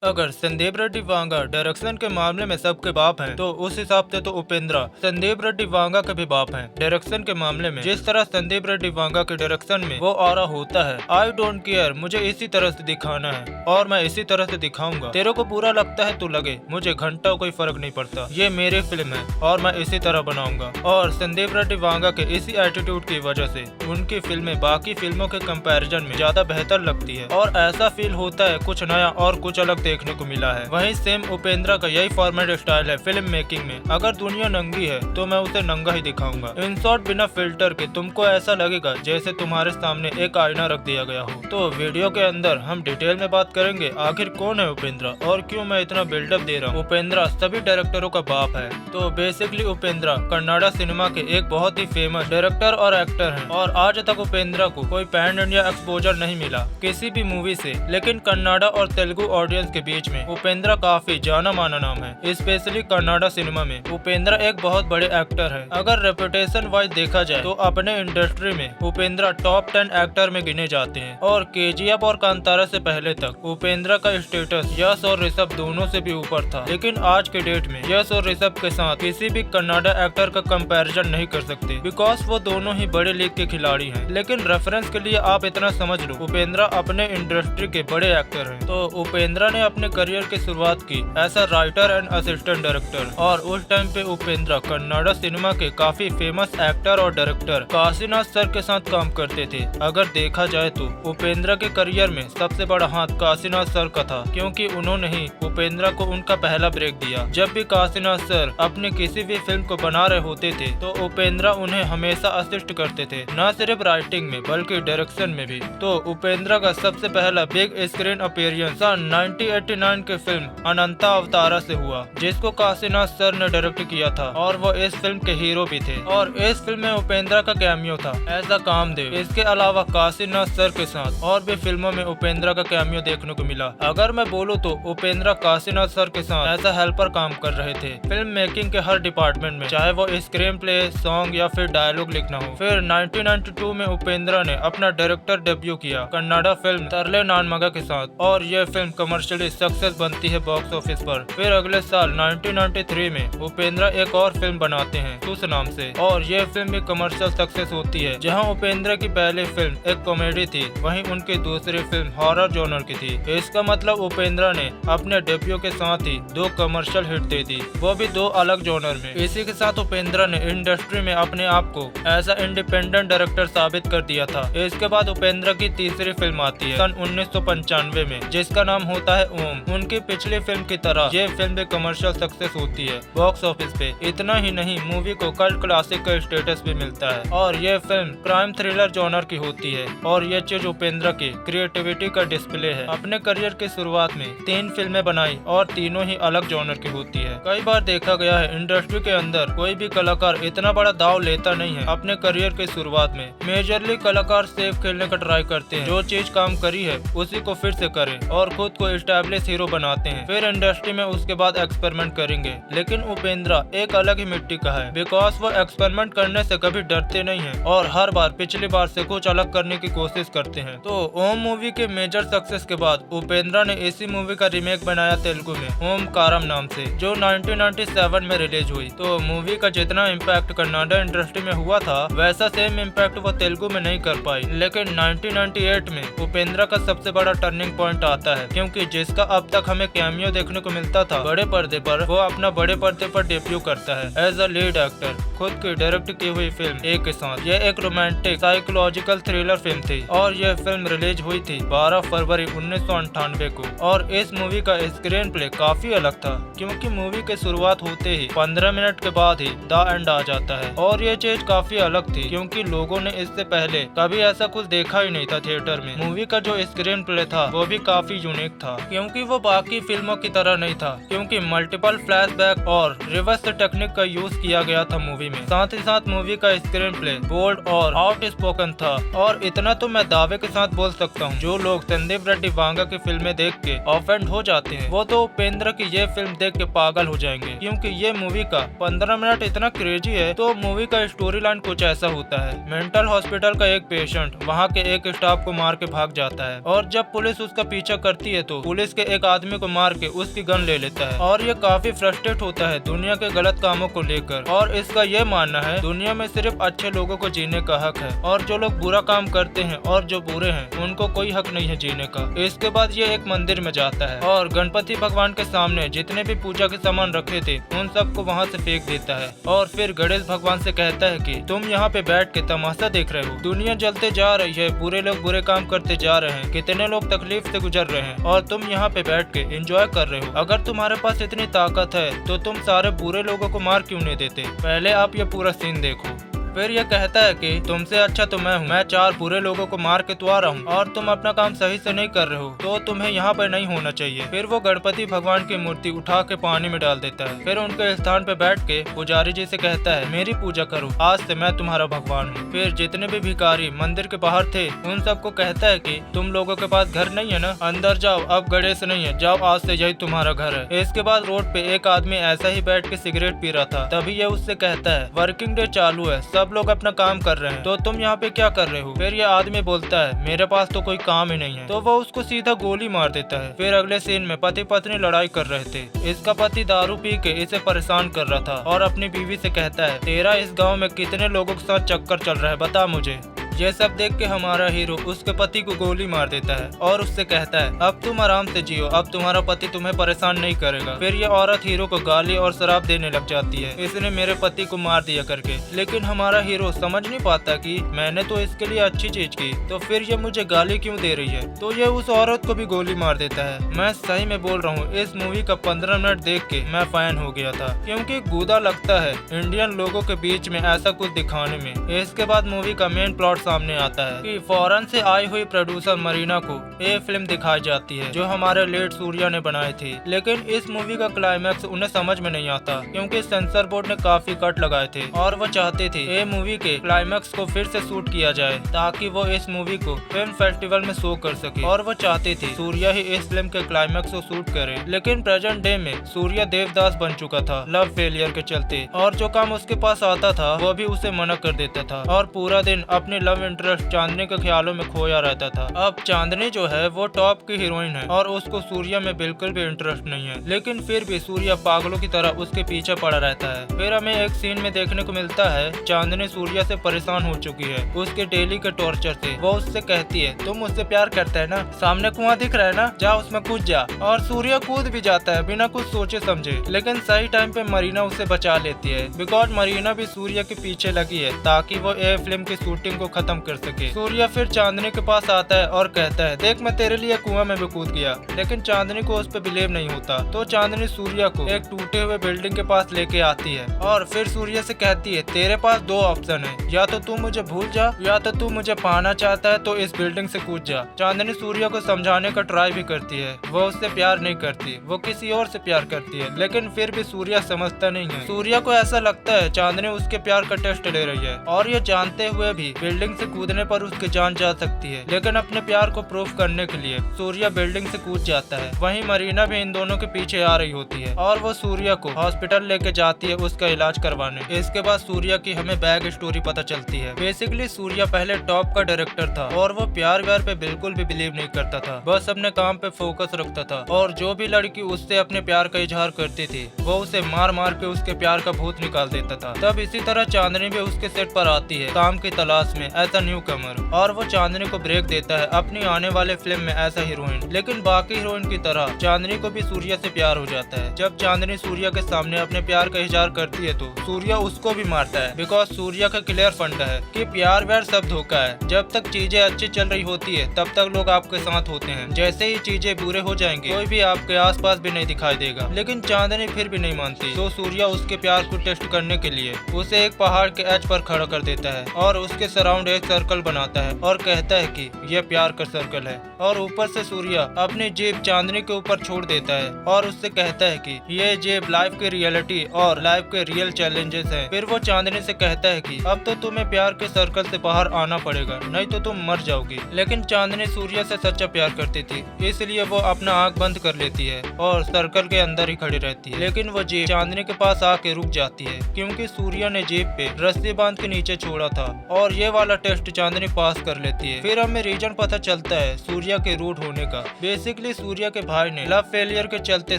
अगर संदीप रेड्डी वांगा डायरेक्शन के मामले में सबके बाप हैं, तो उस हिसाब से तो उपेंद्रा संदीप रेड्डी वांगा के भी बाप हैं। डायरेक्शन के मामले में जिस तरह संदीप रेड्डी वांगा के डायरेक्शन में वो ऑरा होता है, आई डोंट केयर, मुझे इसी तरह से दिखाना है और मैं इसी तरह से दिखाऊंगा। तेरे को बुरा लगता है तो लगे, मुझे घंटा कोई फर्क नहीं पड़ता। ये मेरी फिल्म है और मैं इसी तरह बनाऊंगा। और संदीप रेड्डी वांगा के इसी एटीट्यूड की वजह से उनकी फिल्में बाकी फिल्मों के कंपैरिजन में ज्यादा बेहतर लगती है और ऐसा फील होता है कुछ नया और कुछ अलग देखने को मिला है। वहीं सेम उपेंद्रा का यही फॉर्मेट स्टाइल है फिल्म मेकिंग में। अगर दुनिया नंगी है तो मैं उसे नंगा ही दिखाऊंगा। इन शॉर्ट बिना फिल्टर के तुमको ऐसा लगेगा जैसे तुम्हारे सामने एक आईना रख दिया गया हो। तो वीडियो के अंदर हम डिटेल में बात करेंगे आखिर कौन है उपेंद्रा और क्यों मैं इतना बिल्डअप दे रहा हूँ। उपेंद्रा सभी डायरेक्टरों का बाप है। तो बेसिकली उपेंद्रा कन्नाडा सिनेमा के एक बहुत ही फेमस डायरेक्टर और एक्टर हैं और आज तक उपेंद्रा को कोई पैन इंडिया एक्सपोजर नहीं मिला किसी भी मूवी से, लेकिन कन्नाडा और तेलुगु ऑडियंस के बीच में उपेंद्रा काफी जाना माना नाम है। स्पेशली कन्नाडा सिनेमा में उपेंद्रा एक बहुत बड़े एक्टर है। अगर रेपुटेशन वाइज देखा जाए तो अपने इंडस्ट्री में उपेंद्रा टॉप 10 एक्टर में गिने जाते हैं और केजीएफ और कांतारा से पहले तक उपेंद्रा का स्टेटस यश और ऋषभ दोनों से भी ऊपर था। लेकिन आज के डेट में यश और ऋषभ के साथ किसी भी कन्नाडा एक्टर का कंपैरिजन नहीं कर सकते, बिकॉज वो दोनों ही बड़े लीग के खिलाड़ी हैं। लेकिन रेफरेंस के लिए आप इतना समझ लो, उपेंद्रा अपने इंडस्ट्री के बड़े एक्टर हैं। तो उपेंद्रा ने अपने करियर की शुरुआत की ऐसा राइटर एंड असिस्टेंट डायरेक्टर और उस टाइम पे उपेंद्रा कन्नाडा सिनेमा के काफी फेमस एक्टर और डायरेक्टर काशीनाथ सर के साथ काम करते थे। अगर देखा जाए तो उपेंद्रा के करियर में सबसे बड़ा हाथ काशीनाथ सर का था, क्योंकि उन्होंने ही उपेंद्रा को उनका पहला ब्रेक दिया। जब भी काशीनाथ सर अपनी किसी भी फिल्म को बना रहे होते थे तो उपेंद्रा उन्हें हमेशा असिस्ट करते थे, न सिर्फ राइटिंग में बल्कि डायरेक्शन में भी। तो उपेंद्रा का सबसे पहला बिग स्क्रीन अपीयरेंस सन 1989 के फिल्म अनंता अवतारा से हुआ, जिसको काशीनाथ सर ने डायरेक्ट किया था और वो इस फिल्म के हीरो भी थे। और इस फिल्म में उपेंद्रा का कैमियो था एज अ कामदेव। इसके अलावा काशीनाथ सर के साथ और भी फिल्मों में उपेंद्रा का कैमियो देखने को मिला। अगर मैं बोलूँ तो उपेंद्रा काशीनाथ सर के साथ एज अ हेल्पर काम कर रहे थे फिल्म मेकिंग के हर डिपार्टमेंट में, चाहे वो स्क्रीन प्ले, सॉन्ग या फिर डायलॉग लिखना हो। फिर 1992 में उपेंद्रा ने अपना डायरेक्टर डेब्यू किया कन्नाडा फिल्म तरले नानमगा के साथ और यह फिल्म कमर्शियली सक्सेस बनती है बॉक्स ऑफिस पर। फिर अगले साल 1993 में उपेंद्रा एक और फिल्म बनाते हैं तुस नाम से और ये फिल्म भी कमर्शियल सक्सेस होती है। जहां उपेंद्रा की पहली फिल्म एक कॉमेडी थी, वहीं उनकी दूसरी फिल्म हॉरर जॉनर की थी। इसका मतलब उपेंद्रा ने अपने डेब्यू के साथ ही 2 कमर्शियल हिट दे दी, वो भी 2 अलग जॉनर में। इसी के साथ उपेंद्रा ने इंडस्ट्री में अपने आप को एज अ इंडिपेंडेंट डायरेक्टर साबित कर दिया था। इसके बाद उपेंद्रा की तीसरी फिल्म आती है सन 1995 में, जिसका नाम होता है ओम। उनकी पिछली फिल्म की तरह ये फिल्म भी कमर्शियल सक्सेस होती है बॉक्स ऑफिस पे। इतना ही नहीं, मूवी को कल्ट क्लासिक का स्टेटस भी मिलता है और ये फिल्म क्राइम थ्रिलर जॉनर की होती है और ये चीज उपेंद्रा की क्रिएटिविटी का डिस्प्ले है। अपने करियर की शुरुआत में 3 फिल्में बनाई और तीनों ही अलग जॉनर की होती है। कई बार देखा गया है इंडस्ट्री के अंदर कोई भी कलाकार इतना बड़ा दाव लेता नहीं है अपने करियर की शुरुआत में। मेजरली कलाकार सेफ खेलने का ट्राई करते हैं, जो चीज काम करी है उसी को फिर से करें और खुद को एस्टैब्लिश हीरो बनाते हैं, फिर इंडस्ट्री में उसके बाद एक्सपेरिमेंट करेंगे। लेकिन उपेंद्रा एक अलग ही मिट्टी का है, बिकॉज वो एक्सपेरिमेंट करने से कभी डरते नहीं हैं और हर बार पिछली बार से कुछ अलग करने की कोशिश करते हैं। तो ओम मूवी के मेजर सक्सेस के बाद उपेंद्रा ने इसी मूवी का रीमेक बनाया तेलुगु में ओम कारम नाम से, जो 1997 में रिलीज हुई। तो मूवी का जितना इम्पैक्ट कन्नाडा इंडस्ट्री में हुआ था वैसा सेम इम्पैक्ट वो तेलुगु में नहीं कर पाई। लेकिन 1998 में उपेंद्रा का सबसे बड़ा टर्निंग पॉइंट आता है, क्योंकि जिसका अब तक हमें कैमियो देखने को मिलता था बड़े पर्दे पर, वो अपना बड़े पर्दे पर डेब्यू करता है एज अ लीड एक्टर खुद की डायरेक्ट की हुई फिल्म ए के साथ। यह एक रोमांटिक साइकोलॉजिकल थ्रिलर फिल्म थी और यह फिल्म रिलीज हुई थी 12 फरवरी 1998 को। और इस मूवी का स्क्रीन प्ले काफी अलग था, क्योंकि मूवी के शुरुआत होते ही 15 मिनट के बाद ही द एंड आ जाता है और ये चीज काफी अलग थी, क्योंकि लोगों ने इससे पहले कभी ऐसा कुछ देखा ही नहीं था थिएटर में। मूवी का जो स्क्रीन प्ले था वो भी काफी यूनिक था, क्योंकि वो बाकी फिल्मों की तरह नहीं था, क्योंकि मल्टीपल फ्लैशबैक और रिवर्स टेक्निक का यूज किया गया था मूवी में। साथ ही साथ मूवी का स्क्रीन प्ले बोल्ड और आउट स्पोकन था। और इतना तो मैं दावे के साथ बोल सकता हूँ, जो लोग संदीप रेड्डी वांगा की फिल्में देख के ऑफेंड हो जाते हैं वो तो उपेंद्रा की ये फिल्म देख के पागल हो जाएंगे, क्योंकि ये मूवी का 15 मिनट इतना क्रेजी है। तो मूवी का स्टोरी लाइन कुछ ऐसा होता है, मेंटल हॉस्पिटल का एक पेशेंट वहाँ के एक स्टाफ को मार के भाग जाता है और जब पुलिस उसका पीछा करती है तो पुलिस उसके एक आदमी को मार के उसकी गन ले लेता है और ये काफी फ्रस्ट्रेट होता है दुनिया के गलत कामों को लेकर। और इसका ये मानना है दुनिया में सिर्फ अच्छे लोगों को जीने का हक है और जो लोग बुरा काम करते हैं और जो बुरे हैं उनको कोई हक नहीं है जीने का। इसके बाद ये एक मंदिर में जाता है और गणपति भगवान के सामने जितने भी पूजा के सामान रखे थे उन सबको वहाँ से फेंक देता है और फिर गणेश भगवान से कहता है कि तुम यहाँ पे बैठ के तमाशा देख रहे हो, दुनिया जलते जा रही है, बुरे लोग बुरे काम करते जा रहे हैं, कितने लोग तकलीफ से गुजर रहे हैं और तुम यहाँ पे बैठ के एंजॉय कर रहे हो। अगर तुम्हारे पास इतनी ताकत है तो तुम सारे बुरे लोगों को मार क्यों नहीं देते? पहले आप ये पूरा सीन देखो। फिर ये कहता है कि तुमसे अच्छा तो मैं हूँ, मैं 4 बुरे लोगों को मार के तो आ रहा हूँ और तुम अपना काम सही से नहीं कर रहे हो तो तुम्हें यहाँ पर नहीं होना चाहिए। फिर वो गणपति भगवान की मूर्ति उठा के पानी में डाल देता है। फिर उनके स्थान पे बैठ के पुजारी जी से कहता है मेरी पूजा करो, आज से मैं तुम्हारा भगवान हूँ। फिर जितने भी भिखारी मंदिर के बाहर थे उन सबको कहता है कि तुम लोगों के पास घर नहीं है ना, अंदर जाओ, अब गणेश नहीं है, जाओ, आज से यही तुम्हारा घर है। इसके बाद रोड पे एक आदमी ऐसा ही बैठ के सिगरेट पी रहा था, तभी ये उससे कहता है वर्किंग डे चालू है, सब लोग अपना काम कर रहे हैं तो तुम यहाँ पे क्या कर रहे हो? फिर ये आदमी बोलता है मेरे पास तो कोई काम ही नहीं है, तो वो उसको सीधा गोली मार देता है। फिर अगले सीन में पति पत्नी लड़ाई कर रहे थे। इसका पति दारू पी के इसे परेशान कर रहा था और अपनी बीवी से कहता है तेरा इस गाँव में कितने लोगों के साथ चक्कर चल रहा है, बता मुझे। ये सब देख के हमारा हीरो उसके पति को गोली मार देता है और उससे कहता है अब तुम आराम से जियो, अब तुम्हारा पति तुम्हें परेशान नहीं करेगा। फिर ये औरत हीरो को गाली और शराब देने लग जाती है, इसने मेरे पति को मार दिया करके। लेकिन हमारा हीरो समझ नहीं पाता कि मैंने तो इसके लिए अच्छी चीज की, तो फिर ये मुझे गाली क्यों दे रही है। तो ये उस औरत को भी गोली मार देता है। मैं सही में बोल रहा हूँ, इस मूवी का 15 मिनट देख के मैं फैन हो गया था, क्योंकि गुदा लगता है इंडियन लोगों के बीच में ऐसा कुछ दिखाने में। इसके बाद मूवी का मेन प्लॉट सामने आता है कि फॉरेन से आई हुई प्रोड्यूसर मरीना को ये फिल्म दिखाई जाती है जो हमारे लेट सूर्या ने बनाई थी। लेकिन इस मूवी का क्लाइमैक्स उन्हें समझ में नहीं आता, क्योंकि सेंसर बोर्ड ने काफी कट लगाए थे और वो चाहते थे ये मूवी के क्लाइमैक्स को फिर से शूट किया जाए ताकि वो इस मूवी को फिल्म फेस्टिवल में शो कर सके। और वो चाहते थे सूर्या ही इस फिल्म के क्लाइमैक्स को शूट करे। लेकिन प्रेजेंट डे में सूर्या देवदास बन चुका था लव फेलियर के चलते, और जो काम उसके पास आता था वो भी उसे मना कर देता था और पूरा दिन अपने लव इंटरेस्ट चांदनी के ख्यालों में खोया रहता था। अब चांदनी जो है वो टॉप की हीरोइन है और उसको सूर्या में बिल्कुल भी इंटरेस्ट नहीं है, लेकिन फिर भी सूर्या पागलों की तरह उसके पीछे पड़ा रहता है। फिर हमें एक सीन में देखने को मिलता है चांदनी सूर्या से परेशान हो चुकी है उसके डेली के टॉर्चर से। वो उससे कहती है तुम मुझसे प्यार करते है ना, सामने कुआं दिख रहा है ना, जा उसमें कूद जा। और सूर्या कूद भी जाता है बिना कुछ सोचे समझे। लेकिन सही टाइम पे मरीना उसे बचा लेती है, बिकॉज मरीना भी सूर्या के पीछे लगी है ताकि वो ए फिल्म की शूटिंग को खत्म कर सके। सूर्या फिर चांदनी के पास आता है और कहता है देख मैं तेरे लिए कुआं में भी कूद गया। लेकिन चांदनी को उस पर बिलीव नहीं होता, तो चांदनी सूर्या को एक टूटे हुए बिल्डिंग के पास लेके आती है और फिर सूर्या से कहती है तेरे पास 2 ऑप्शन है, या तो तू मुझे भूल जा या तो तू मुझे पाना चाहता है तो इस बिल्डिंग से कूद जा। चांदनी सूर्या को समझाने का ट्राई भी करती है, वो उससे प्यार नहीं करती, वो किसी और से प्यार करती है। लेकिन फिर भी सूर्या समझता नहीं है। सूर्या को ऐसा लगता है चांदनी उसके प्यार का टेस्ट ले रही है और ये जानते हुए भी बिल्डिंग से कूदने पर उसकी जान जा सकती है। लेकिन अपने प्यार को प्रूफ करने के लिए सूर्या बिल्डिंग से कूद जाता है। वहीं मरीना भी इन दोनों के पीछे आ रही होती है और वो सूर्या को हॉस्पिटल लेके जाती है उसका इलाज करवाने। इसके बाद सूर्या की हमें बैक स्टोरी पता चलती है। बेसिकली सूर्या पहले टॉप का डायरेक्टर था और वो प्यार व्यार पे बिल्कुल भी बिलीव नहीं करता था, बस अपने काम पे फोकस रखता था। और जो भी लड़की उससे अपने प्यार का इजहार करती थी वो उसे मार मार के उसके प्यार का भूत निकाल देता था। तब इसी तरह चांदनी भी उसके सेट पर आती है काम की तलाश में ऐसा न्यू कमर, और वो चांदनी को ब्रेक देता है अपनी आने वाले फिल्म में ऐसा हीरोइन। लेकिन बाकी हीरोइन की तरह चांदनी को भी सूर्या से प्यार हो जाता है। जब चांदनी सूर्या के सामने अपने प्यार का इजहार करती है तो सूर्या उसको भी मारता है, बिकॉज सूर्या का क्लियर फंडा है कि प्यार व्यार सब धोखा है। जब तक चीजें अच्छी चल रही होती है तब तक लोग आपके साथ होते हैं, जैसे ही चीजें बुरे हो जाएंगे कोई भी आपके आसपास भी नहीं दिखाई देगा। लेकिन चांदनी फिर भी नहीं मानती, तो सूर्या उसके प्यार को टेस्ट करने के लिए उसे एक पहाड़ के एज पर खड़ा कर देता है और उसके सराउंड एक सर्कल बनाता है और कहता है कि यह प्यार का सर्कल है। और ऊपर से सूर्या अपनी जेब चांदनी के ऊपर छोड़ देता है और उससे कहता है कि ये जेब लाइफ की रियलिटी और लाइफ के रियल चैलेंजेस हैं। फिर वो चांदनी से कहता है कि अब तो तुम्हें प्यार के सर्कल से बाहर आना पड़ेगा, नहीं तो तुम मर जाओगी। लेकिन चांदनी सूर्या से सच्चा प्यार करती थी, इसलिए वो अपना आँख बंद कर लेती है और सर्कल के अंदर ही खड़ी रहती है। लेकिन वो जेब चांदनी के पास आके रुक जाती है, क्योंकि सूर्या ने जेब पे रस्सी बांध के नीचे छोड़ा था और ये वाला टेस्ट चांदनी पास कर लेती है। फिर हमें रीजन पता चलता है सूर्या के रूट होने का। बेसिकली सूर्या के भाई ने लव फेलियर के चलते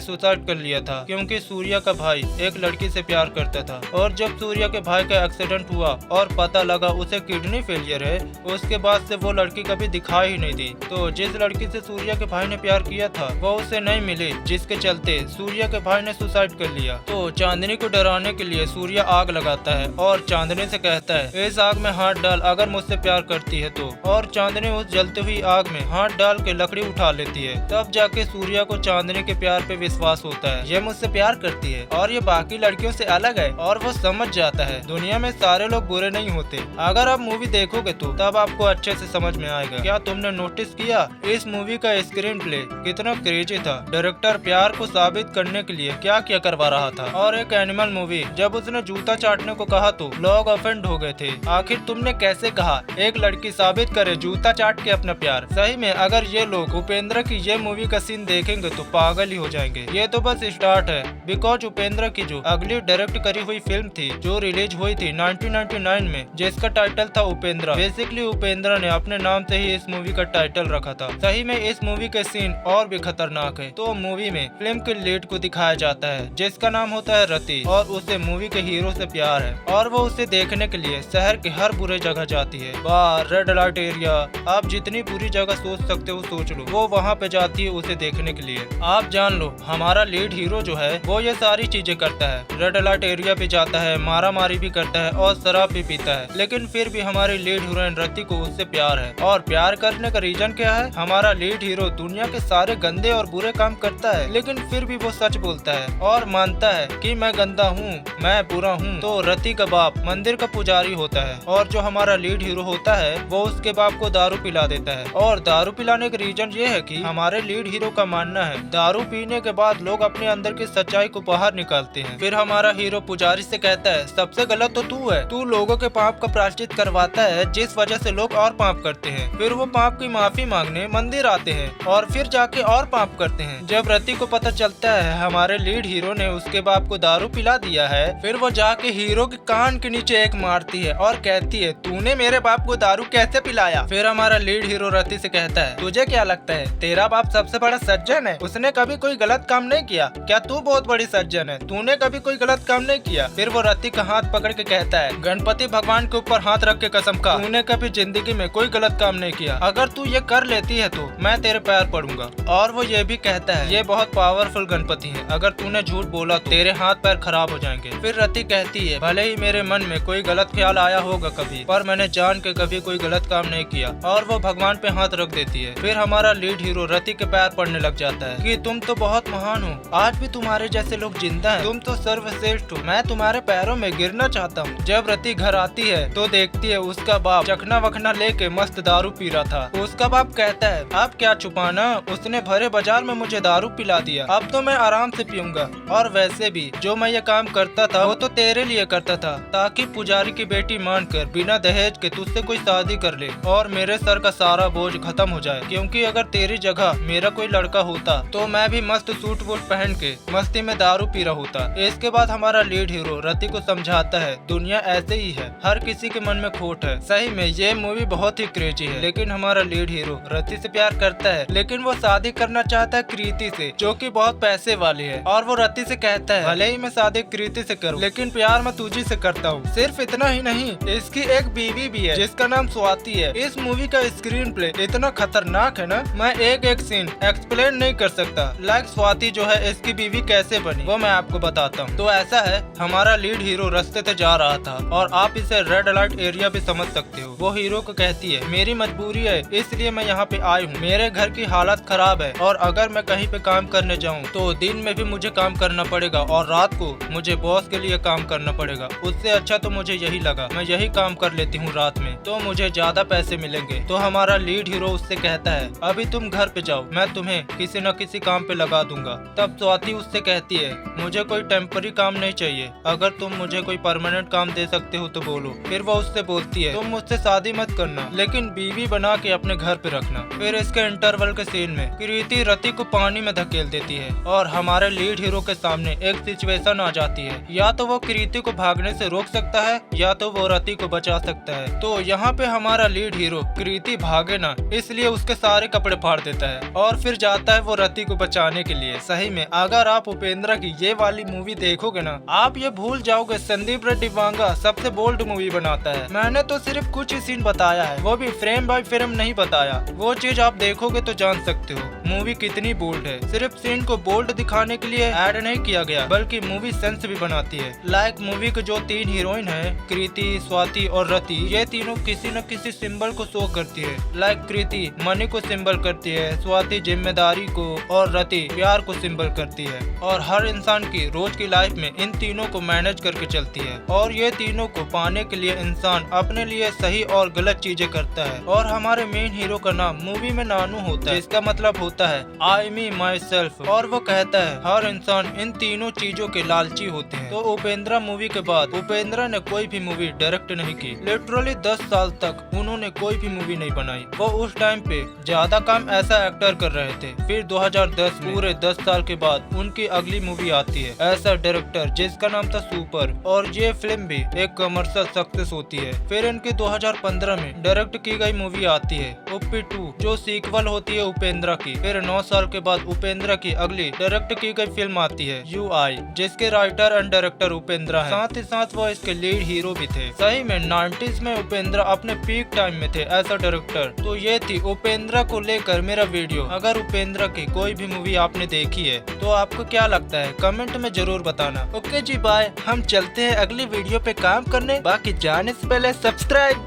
सुसाइड कर लिया था, क्योंकि सूर्या का भाई एक लड़की से प्यार करता था। और जब सूर्या के भाई का एक्सीडेंट हुआ और पता लगा उसे किडनी फेलियर है, उसके बाद से वो लड़की कभी दिखाई ही नहीं दी। तो जिस लड़की से सूर्या के भाई ने प्यार किया था वो उसे नहीं मिली, जिसके चलते सूर्या के भाई ने सुसाइड कर लिया। तो चांदनी को डराने के लिए सूर्या आग लगाता है और चांदनी से कहता है इस आग में हाथ डाल अगर मुझसे प्यार करती है तो। और चांदनी उस जलती हुई आग में हाथ डाल के लकड़ी उठा लेती है। तब जाके सूर्या को चांदनी के प्यार पे विश्वास होता है, ये मुझसे प्यार करती है और ये बाकी लड़कियों से अलग है। और वो समझ जाता है दुनिया में सारे लोग बुरे नहीं होते। अगर आप मूवी देखोगे तो तब आपको अच्छे से समझ में आएगा। क्या तुमने नोटिस किया इस मूवी का स्क्रीन प्ले कितना क्रेजी था? डायरेक्टर प्यार को साबित करने के लिए क्या क्या करवा रहा था। और एक एनिमल मूवी जब उसने जूता चाटने को कहा तो लोग ऑफेंड हो गए थे। आखिर तुमने कैसे कहा एक लड़की साबित करे जूता चाट के अपना प्यार? सही में अगर ये लोग उपेंद्र की ये मूवी का सीन देखेंगे तो पागल ही हो जाएंगे। ये तो बस स्टार्ट है, बिकॉज उपेंद्र की जो अगली डायरेक्ट करी हुई फिल्म थी जो रिलीज हुई थी 1999 में, जिसका टाइटल था उपेंद्र। बेसिकली उपेंद्र ने अपने नाम से ही इस मूवी का टाइटल रखा था। सही में इस मूवी के सीन और भी खतरनाक है। तो मूवी में फिल्म के लीड को दिखाया जाता है जिसका नाम होता है रति, और उसे मूवी के हीरो से प्यार है और वो उसे देखने के लिए शहर के हर बुरे जगह जाती है। बार, रेड लाइट एरिया, आप जितनी बुरी जगह सोच सकते हो सोच लो, वो वहाँ पे जाती है उसे देखने के लिए। आप जान लो हमारा लीड हीरो जो है वो ये सारी चीजें करता है, रेड लाइट एरिया पे जाता है, मारा मारी भी करता है और शराब भी पीता है, लेकिन फिर भी हमारी लीड हीरोइन रति को उससे प्यार है। और प्यार करने का रीजन क्या है? हमारा लीड हीरो दुनिया के सारे गंदे और बुरे काम करता है, लेकिन फिर भी वो सच बोलता है और मानता है कि मैं गंदा हूँ, मैं बुरा हूँ। तो रति का बाप मंदिर का पुजारी होता है और जो हमारा लीड हीरो होता है वो उसके बाप को दारू पिला देता है। और दारू पिलाने का रीजन ये है कि हमारे लीड हीरो का मानना है दारू पीने के बाद लोग अपने अंदर की सच्चाई को बाहर निकालते हैं। फिर हमारा हीरो पुजारी से कहता है सबसे गलत तो तू है, तू लोगों के पाप का प्रायश्चित करवाता है जिस वजह से लोग और पाप करते हैं। फिर वो पाप की माफी मांगने मंदिर आते हैं और फिर जाके और पाप करते हैं। जब रति को पता चलता है हमारे लीड हीरो ने उसके बाप को दारू पिला दिया है, फिर वो जाके हीरो के कान के नीचे एक मारती है और कहती है तूने मेरे बाप को दारू कैसे पिलाया? फिर हमारा लीड हीरो रति से कहता है तुझे क्या लगता है तेरा बाप सबसे बड़ा सज्जन है? उसने कभी कोई गलत काम नहीं किया क्या? तू बहुत बड़ी सज्जन है, तूने कभी कोई गलत काम नहीं किया। फिर वो रति का हाथ पकड़ के कहता है गणपति भगवान के ऊपर हाथ रख के कसम खा तूने कभी जिंदगी में कोई गलत काम नहीं किया। अगर तू ये कर लेती है तो मैं तेरे पैर पड़ूंगा। और वो ये भी कहता है ये बहुत पावरफुल गणपति है, अगर तूने झूठ बोला तो तेरे हाथ पैर खराब हो जाएंगे। फिर रति कहती है भले ही मेरे मन में कोई गलत ख्याल आया होगा कभी, पर मैंने जान के कभी कोई गलत काम नहीं किया। और वो भगवान पे हाथ रख देती है। फिर हमारा लीड हीरो रति के पैर पड़ने लग जाता है कि तुम तो बहुत महान हो, आज भी तुम्हारे जैसे लोग जिंदा हैं, तुम तो सर्वश्रेष्ठ हो, मैं तुम्हारे पैरों में गिरना चाहता हूँ। जब रति घर आती है तो देखती है उसका बाप चखना वखना लेके मस्त दारू पी रहा था। उसका बाप कहता है अब क्या छुपाना, उसने भरे बाजार में मुझे दारू पिला दिया, अब तो मैं आराम से पीऊंगा। और वैसे भी जो मैं ये काम करता था वो तो तेरे लिए करता था ताकि पुजारी की बेटी मानकर बिना दहेज के तुझसे कोई शादी कर ले और मेरे सर का सारा बोझ खत्म हो जाए। क्योंकि अगर तेरी जगह मेरा कोई लड़का होता तो मैं भी मस्त सूट वूट पहन के मस्ती में दारू पी रहा होता। इसके बाद हमारा लीड हीरो रति को समझाता है दुनिया ऐसे ही है, हर किसी के मन में खोट है। सही में ये मूवी बहुत ही क्रेजी है। लेकिन हमारा लीड हीरो रति से प्यार करता है, लेकिन वो शादी करना चाहता है कृति से जो कि बहुत पैसे वाली है। और वो रति से कहता है भले ही मैं शादी कृति से करूं, लेकिन प्यार मैं तुझी से करता हूँ। सिर्फ इतना ही नहीं, इसकी एक बीवी भी है जिसका नाम स्वाति है। इस मूवी का स्क्रीन प्ले इतना खतरनाक है ना, मैं एक एक सीन एक्सप्लेन नहीं कर सकता। लाइक स्वाति जो है इसकी बीवी कैसे बनी वो मैं आपको बताता हूँ। तो ऐसा है हमारा लीड हीरो रास्ते से जा रहा था और आप इसे रेड लाइट एरिया भी समझ सकते हो। वो हीरो को कहती है मेरी मजबूरी है इसलिए मैं यहाँ पे आई हूँ, मेरे घर की हालत खराब है और अगर मैं कहीं पे काम करने जाऊँ तो दिन में भी मुझे काम करना पड़ेगा और रात को मुझे बॉस के लिए काम करना पड़ेगा। उससे अच्छा तो मुझे यही लगा मैं यही काम कर लेती हूँ रात में, तो मुझे ज्यादा पैसे मिलेंगे। तो हमारा लीड हीरो उससे कहता है अभी तुम घर पे जाओ, मैं तुम्हें किसी न किसी काम पे लगा दूंगा। तब स्वाति उससे कहती है मुझे कोई टेम्पररी काम नहीं चाहिए, अगर तुम मुझे कोई परमानेंट काम दे सकते हो तो बोलो। फिर वो उससे बोलती है तुम मुझसे शादी मत करना, लेकिन बीवी बना के अपने घर पे रखना। फिर इसके इंटरवल के सीन में कृति रति को पानी में धकेल देती है और हमारे लीड हीरो के सामने एक सिचुएशन आ जाती है, या तो वो कृति को भागने से रोक सकता है या तो वो रति को बचा सकता है। तो यहाँ पे हमारा लीड हीरो कृति भागे ना, इसलिए उसके सारे कपड़े फाड़ देता है और फिर जाता है वो रति को बचाने के लिए। सही में अगर आप उपेंद्र की ये वाली मूवी देखोगे ना, आप ये भूल जाओगे संदीप रेड्डी वांगा सबसे बोल्ड मूवी बनाता है। मैंने तो सिर्फ कुछ ही सीन बताया है, वो भी फ्रेम बाय फ्रेम नहीं बताया। वो चीज आप देखोगे तो जान सकते हो मूवी कितनी बोल्ड है। सिर्फ सीन को बोल्ड दिखाने के लिए ऐड नहीं किया गया, बल्कि मूवी सेंस भी बनाती है। लाइक मूवी के जो 3 हीरोइन है, कृति, स्वाति और रति, ये तीनों किसी न किसी सिंबल को शो करती है। लाइक कृति मनी को सिंबल करती है, स्वाति जिम्मेदारी को और रति प्यार को सिंबल करती है। और हर इंसान की रोज की लाइफ में इन तीनों को मैनेज करके चलती है और ये तीनों को पाने के लिए इंसान अपने लिए सही और गलत चीजें करता है। और हमारे मेन हीरो का नाम मूवी में नानू होता है, इसका मतलब होता है आई मी माई सेल्फ। और वो कहता है हर इंसान इन तीनों चीजों के लालची होते हैं। तो उपेंद्र मूवी के बाद उपेंद्र ने कोई भी मूवी डायरेक्ट नहीं की। लिटरली 10 साल तक उन्होंने कोई भी मूवी नहीं बनाई। वो उस टाइम पे ज्यादा काम ऐसा एक्टर कर रहे थे। फिर 2010 पूरे 10 साल के बाद उनकी अगली मूवी आती है ऐसा डायरेक्टर जिसका नाम था सुपर, और ये फिल्म भी एक कमर्शियल सक्सेस होती है। फिर इनकी 2015 में डायरेक्ट की गई मूवी आती है उप्पी 2, जो सीक्वल होती है उपेंद्र की। फिर 9 साल के बाद उपेंद्र की अगली डायरेक्ट की गई फिल्म आती है UI, जिसके राइटर एंड डायरेक्टर उपेंद्र हैं। साथ ही साथ वो इसके लीड हीरो भी थे। सही में 90s में उपेंद्र अपने पीक टाइम में थे ऐसा डायरेक्टर। तो ये थी उपेंद्र को लेकर मेरा वीडियो। अगर उपेंद्र की कोई भी मूवी आपने देखी है तो आपको क्या लगता है कमेंट में जरूर बताना। ओके जी बाय, हम चलते हैं अगली वीडियो पे काम करने। बाकी जाने से पहले सब्सक्राइब